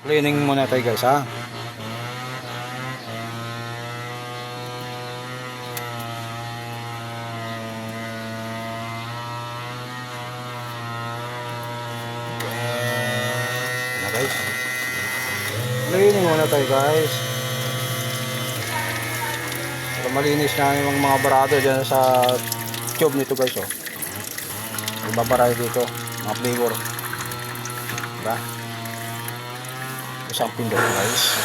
Cleaning muna tayo guys ha. Ano guys? Cleaning muna tayo guys. Para malinis na yung mga barado dyan sa tube nito guys oh. Ibabarado dito, mga flavor. Diba? Isang pindot guys.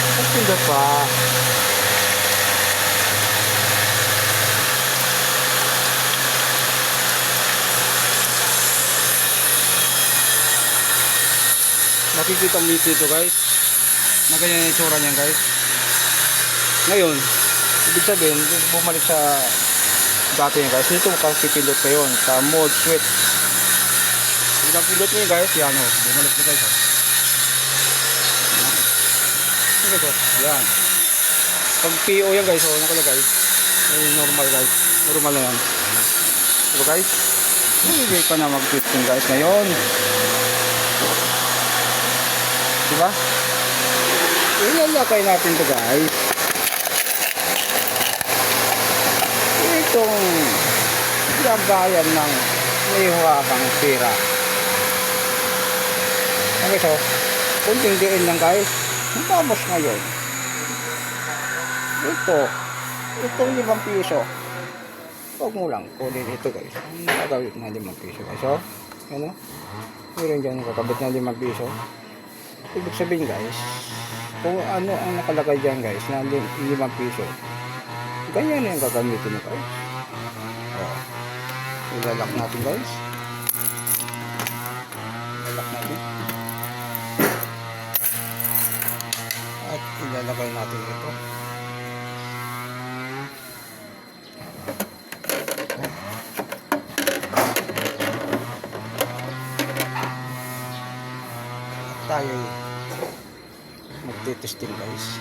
Isang pindot pa. Nakikita mo dito guys na ganyan yung itsura niyan guys. Ngayon ibig sabihin bumalik sa dati niya guys. Dito kang pipindot kayo sa mode switch. Bilang pindot niya guys, yan o, bumalik na guys. Ito, yan. Pag PO yan guys, o nakalagay, normal guys, normal na yan. Ito guys, hindi pa na mag-fitting guys ngayon. Diba? Ilalakay natin ito guys. Itong lagayan ng may huwakang pera. Ang ito, kunting diin lang guys. Vamos ngayon. Itong 5 piso. Huwag mo lang kunin ito guys. Nakagawit na 5 piso guys. So, ano? Meron dyan kakabit na 5 piso. Ibig sabihin guys, kung ano ang nakalagay dyan guys na 5 piso, ganyan na yung gagamitin mo guys. Ilalak natin guys. Ilalak natin. At ilalagay natin ito. At tayo magtitesting guys.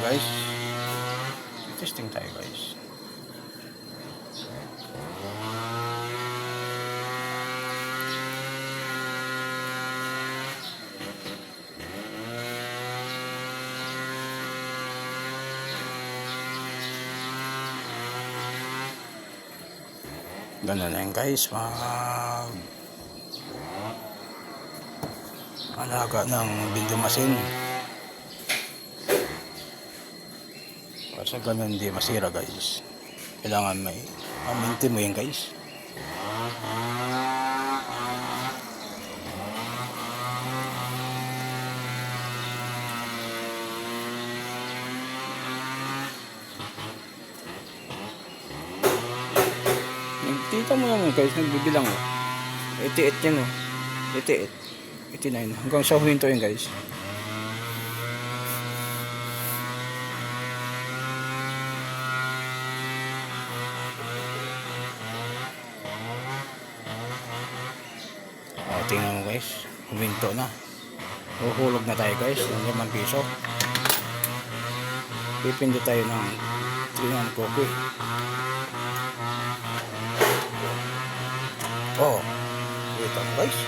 Guys, testing tayo guys. Ganun na yun guys, alaga ng bindumasin. Sa ganun hindi masira guys. Kailangan may maintain mo yan guys. Nagtita mo naman guys, nagbibilang oh. 88 yan oh. 88, 89 hanggang sa huminto yan guys. Tingnan mo guys, huminto na. Uhulog na tayo guys ng 5 piso. Pipindot tayo ng 3 cookie. Oh, ito mo guys.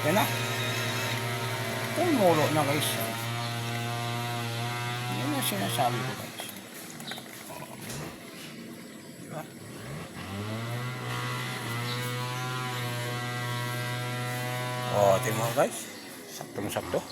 Yan na. Tumulo na guys. Yan na sinasabi ko guys. Diba? Oh, tingnan mo guys. Saktong-sakto.